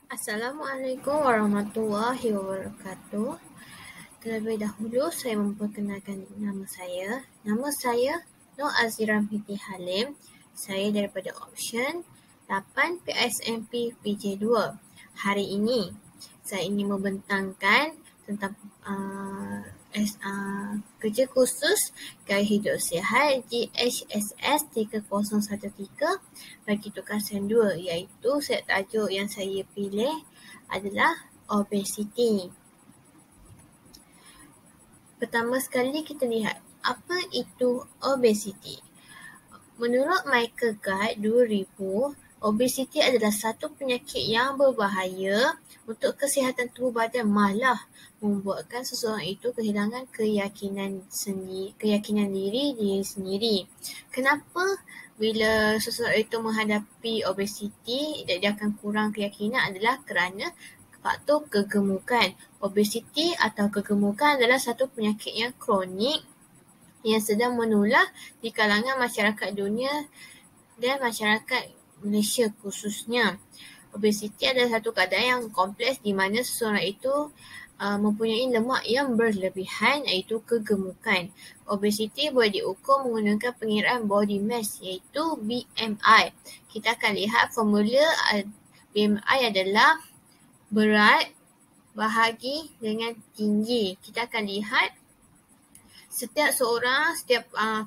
Assalamualaikum warahmatullahi wabarakatuh. Terlebih dahulu saya memperkenalkan nama saya. Nama saya Nur Azira Binti Halim. Saya daripada option 8 PSMP PJ2. Hari ini saya ingin membentangkan tentang kerja khusus gaya hidup sihat GHSS 3013 bagi tugasan 2, iaitu set tajuk yang saya pilih adalah obesiti. Pertama sekali kita lihat apa itu obesiti. Menurut Michael Guide 2000, obesiti adalah satu penyakit yang berbahaya untuk kesihatan tubuh badan, malah membuatkan seseorang itu kehilangan keyakinan diri sendiri. Kenapa bila seseorang itu menghadapi obesiti dia akan kurang keyakinan adalah kerana faktor kegemukan. Obesiti atau kegemukan adalah satu penyakit yang kronik yang sedang menular di kalangan masyarakat dunia dan masyarakat Malaysia khususnya. Obesiti adalah satu keadaan yang kompleks di mana seseorang itu mempunyai lemak yang berlebihan, iaitu kegemukan. Obesiti boleh diukur menggunakan pengiraan body mass, iaitu BMI. Kita akan lihat formula BMI adalah berat bahagi dengan tinggi. Kita akan lihat setiap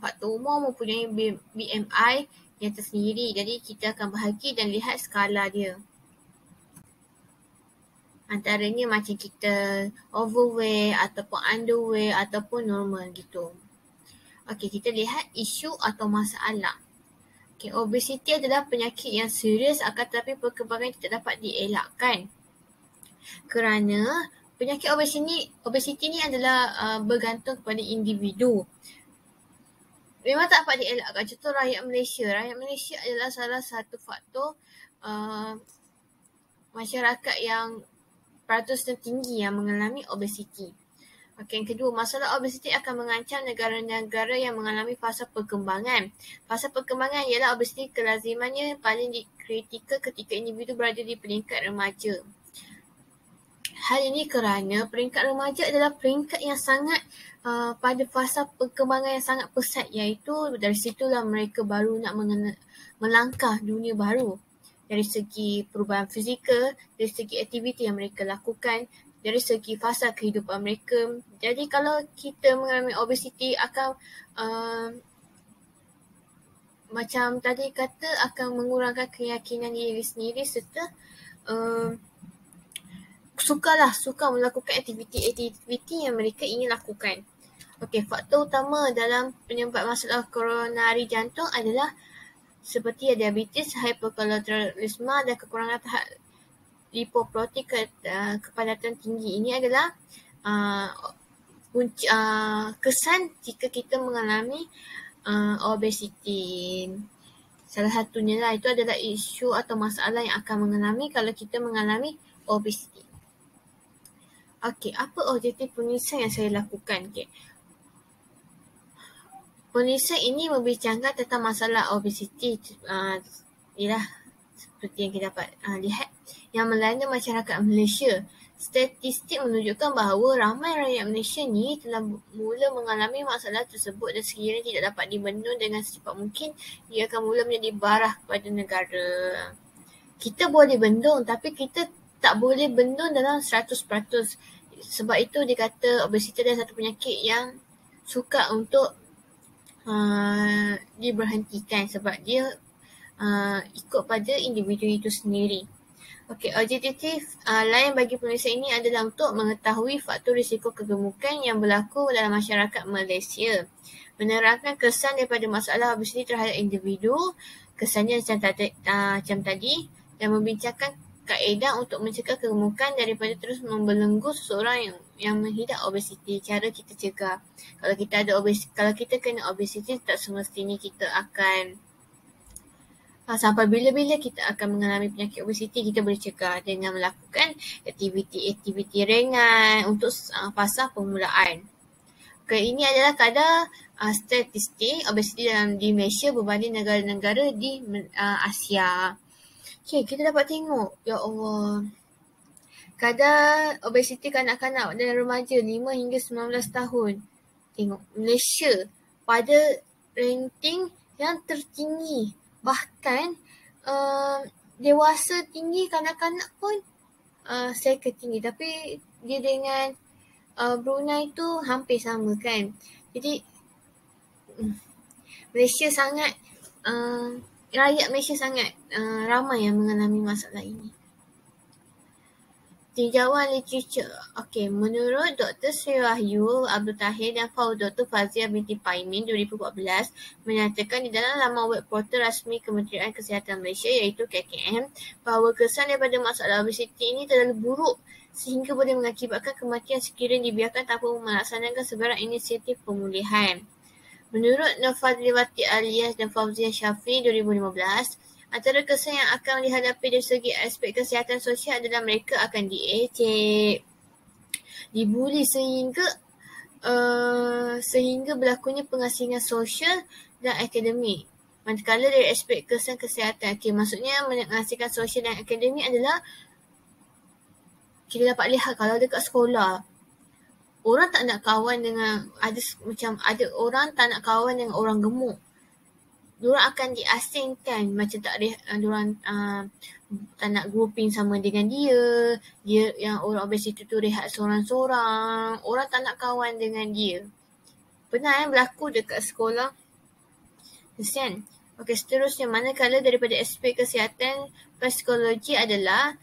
faktor umur mempunyai BMI yang tersendiri. Jadi kita akan bahagi dan lihat skala dia. Antaranya macam kita overweight ataupun underweight ataupun normal gitu. Okey, kita lihat isu atau masalah. Okey, obesiti adalah penyakit yang serius akan tetapi perkembangan tidak dapat dielakkan. Kerana penyakit obesiti ni adalah bergantung kepada individu. Memang tak dapat dielakkan. Contoh rakyat Malaysia. Rakyat Malaysia adalah salah satu faktor masyarakat yang peratus tertinggi yang mengalami obesiti. Okey, yang kedua, masalah obesiti akan mengancam negara-negara yang mengalami fasa perkembangan. Fasa perkembangan ialah obesiti kelazimannya paling kritikal ketika individu berada di peringkat remaja. Hal ini kerana peringkat remaja adalah peringkat yang sangat pada fasa perkembangan yang sangat pesat, iaitu dari situlah mereka baru nak melangkah dunia baru. Dari segi perubahan fizikal, dari segi aktiviti yang mereka lakukan, dari segi fasa kehidupan mereka. Jadi kalau kita mengalami obesiti akan macam tadi kata akan mengurangkan keyakinan diri sendiri serta suka melakukan aktiviti yang mereka ingin lakukan. Okey, faktor utama dalam penyebab masalah koronari jantung adalah seperti diabetes, hiperkolesterolisme dan kekurangan tahap lipoprotein kepadatan tinggi. Ini adalah kesan jika kita mengalami obesiti. Salah satunya lah itu adalah isu atau masalah yang akan mengalami kalau kita mengalami obesiti. Okey, apa objektif penulisan yang saya lakukan? Okay. Penulisan ini membincangkan tentang masalah obesiti. Ialah seperti yang kita dapat lihat yang melanda masyarakat Malaysia. Statistik menunjukkan bahawa ramai rakyat Malaysia ni telah mula mengalami masalah tersebut dan sekiranya tidak dapat dibendung dengan secepat mungkin, ia akan mula menjadi barah kepada negara. Kita boleh bendung tapi kita tak boleh bendung dalam 100%. Sebab itu dikata obesiti adalah satu penyakit yang sukar untuk diberhentikan sebab dia ikut pada individu itu sendiri. Okey, objektif lain bagi penulisan ini adalah untuk mengetahui faktor risiko kegemukan yang berlaku dalam masyarakat Malaysia, menerangkan kesan daripada masalah obesiti terhadap individu, kesannya macam tadi, dan membincangkan kaedah untuk mencegah kegemukan daripada terus membelenggu seseorang yang menghidap obesiti. Cara kita cegah. Kalau kita kena obesiti, tak semestinya kita akan sampai bila-bila kita akan mengalami penyakit obesiti. Kita boleh cegah dengan melakukan aktiviti ringan untuk fasa permulaan. Ini adalah kadar statistik obesiti di Malaysia berbanding negara-negara di Asia. Okay, kita dapat tengok, ya Allah, Kadar obesiti kanak-kanak dan remaja 5 hingga 19 tahun. Tengok, Malaysia pada ranking yang tertinggi. Bahkan dewasa tinggi, kanak-kanak pun second tinggi. Tapi dia dengan Brunei tu hampir sama kan. Jadi Malaysia sangat, rakyat Malaysia sangat ramai yang mengalami masalah ini. Tinjauan literatur. Okey, menurut Dr. Sri Wahyu Abdul Tahir dan Fau Dr. Fazia binti Paimin 2014 menyatakan di dalam laman web portal rasmi Kementerian Kesihatan Malaysia iaitu KKM bahawa kesan daripada masalah obesiti ini terlalu buruk sehingga boleh mengakibatkan kematian sekiranya dibiarkan tanpa melaksanakan sebarang inisiatif pemulihan. Menurut Nur Fadliwati Alias dan Fauzia Syafi 2015, antara kesan yang akan dihadapi dari segi aspek kesihatan sosial adalah mereka akan diejek, dibuli sehingga berlakunya pengasingan sosial dan akademik. Manakala dari aspek kesan kesihatan, maksudnya mengasingkan sosial dan akademik adalah kita dapat lihat kalau dekat sekolah, orang tak nak kawan dengan ada orang tak nak kawan dengan orang gemuk. Diorang akan diasingkan, macam diorang tak nak grouping sama dengan dia yang orang obesiti tu rehat seorang-seorang, orang tak nak kawan dengan dia. Pernah berlaku dekat sekolah. Kesian. Okey, seterusnya, manakala daripada aspek kesihatan psikologi adalah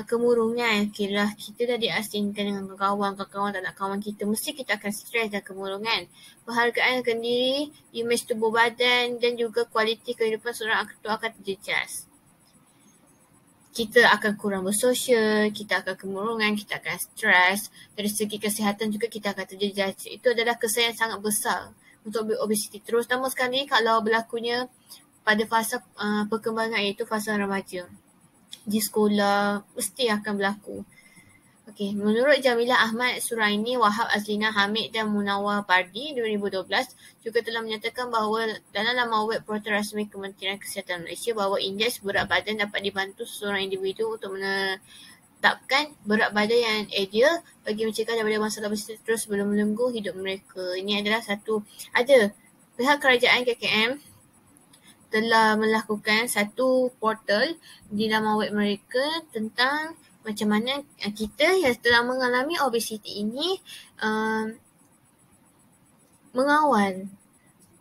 kemurungan. Kira kita dah diasingkan dengan kawan tak nak kawan kita, mesti kita akan stres dan kemurungan. Penghargaan akan diri, imej tubuh badan dan juga kualiti kehidupan seorang itu akan terjejas. Kita akan kurang bersosial, kita akan kemurungan, kita akan stres. Dari segi kesihatan juga kita akan terjejas. Itu adalah kesan yang sangat besar untuk obesiti. Terutama sekali kalau berlakunya pada fasa perkembangan, iaitu fasa remaja. Di sekolah mesti akan berlaku. Okey, menurut Jamilah Ahmad Suraini, Wahab Azlina Hamid dan Munawar Pardi 2012 juga telah menyatakan bahawa dalam laman web portal rasmi Kementerian Kesihatan Malaysia bahawa indeks berat badan dapat dibantu seseorang individu untuk menetapkan berat badan yang ideal bagi mencegah daripada masalah obesitas terus belenggu hidup mereka. Ini adalah pihak kerajaan KKM telah melakukan satu portal di laman web mereka tentang macam mana kita yang telah mengalami obesiti ini mengawal,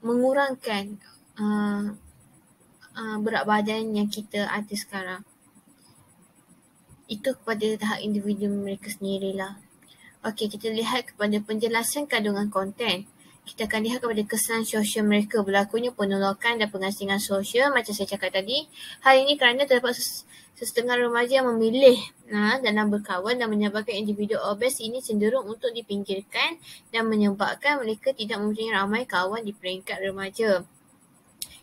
mengurangkan berat badan yang kita ada sekarang. Itu kepada tahap individu mereka sendirilah. Okey, kita lihat kepada penjelasan kandungan konten. Kita akan lihat kepada kesan sosial mereka, berlakunya penolakan dan pengasingan sosial macam saya cakap tadi. Hal ini kerana terdapat setengah remaja yang memilih dalam berkawan dan menyebabkan individu obes ini cenderung untuk dipinggirkan dan menyebabkan mereka tidak mempunyai ramai kawan di peringkat remaja.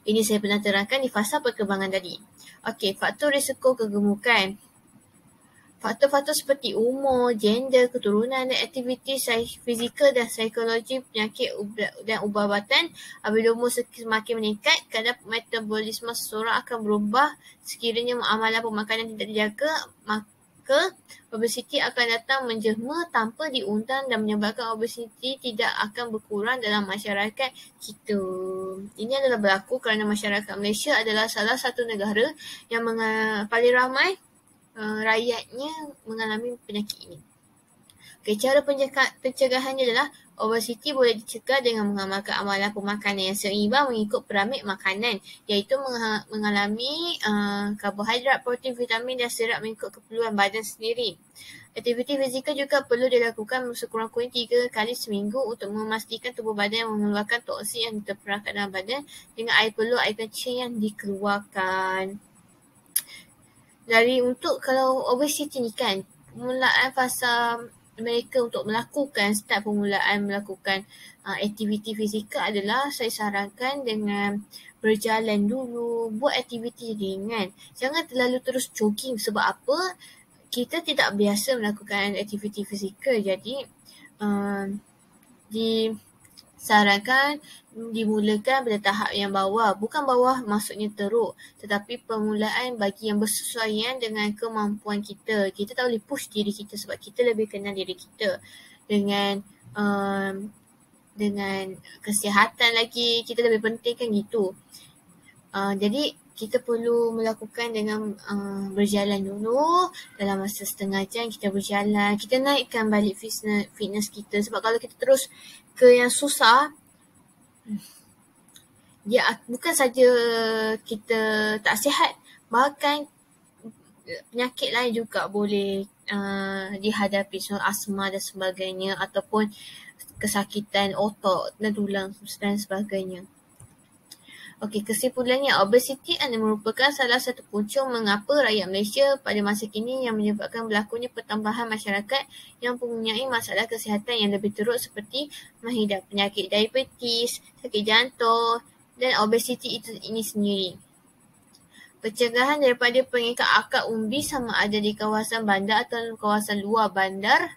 Ini saya pernah terangkan di fasa perkembangan tadi. Okey, faktor risiko kegemukan. Faktor-faktor seperti umur, gender, keturunan dan aktiviti fizikal dan psikologi penyakit dan ubahatan. Apabila umur semakin meningkat, kadar metabolisme seseorang akan berubah. Sekiranya amalan pemakanan tidak dijaga, maka obesiti akan datang menjelma tanpa diundang dan menyebabkan obesiti tidak akan berkurang dalam masyarakat kita. Ini adalah berlaku kerana masyarakat Malaysia adalah salah satu negara yang paling ramai rakyatnya mengalami penyakit ini. Cara pencegahannya adalah obesiti boleh dicegah dengan mengamalkan amalan pemakanan yang seimbang mengikut piramid makanan, iaitu mengalami karbohidrat, protein, vitamin dan serat mengikut keperluan badan sendiri. Aktiviti fizikal juga perlu dilakukan sekurang-kurangnya 3 kali seminggu untuk memastikan tubuh badan mengeluarkan toksik yang terperangkap dalam badan dengan air kencing yang dikeluarkan. Kalau obesiti ni kan, permulaan fasa mereka untuk start permulaan melakukan aktiviti fizikal adalah saya sarankan dengan berjalan dulu, buat aktiviti ringan. Jangan terlalu terus jogging, sebab apa? Kita tidak biasa melakukan aktiviti fizikal, jadi Sarankan dimulakan pada tahap yang bawah. Bukan bawah maksudnya teruk, tetapi permulaan bagi yang bersesuaian dengan kemampuan kita. Kita tak boleh push diri kita sebab kita lebih kenal diri kita. Dengan kesihatan lagi, kita lebih penting kan gitu. Jadi kita perlu melakukan dengan berjalan dulu. Dalam masa setengah jam kita berjalan, kita naikkan balik fitness kita. Sebab kalau kita terus ke yang susah, dia bukan saja kita tak sihat, bahkan penyakit lain juga boleh dihadapi, so asma dan sebagainya, ataupun kesakitan otak dan tulang dan sebagainya. Okey, kesimpulannya, obesiti adalah merupakan salah satu punca mengapa rakyat Malaysia pada masa kini yang menyebabkan berlakunya pertambahan masyarakat yang mempunyai masalah kesihatan yang lebih teruk seperti mengidap penyakit diabetes, sakit jantung dan obesiti ini sendiri. Pencegahan daripada pengikat akar umbi sama ada di kawasan bandar atau kawasan luar bandar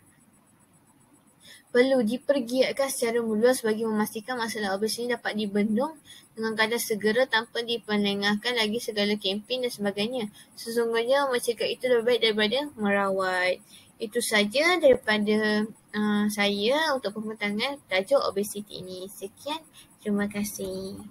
perlu dipergiatkan secara meluas bagi memastikan masalah obesiti dapat dibendung dengan kadar segera tanpa diperlengahkan lagi segala kempen dan sebagainya. Sesungguhnya mencegah itu lebih baik daripada merawat. Itu saja daripada saya untuk pembentangan tajuk obesiti ini. Sekian, terima kasih.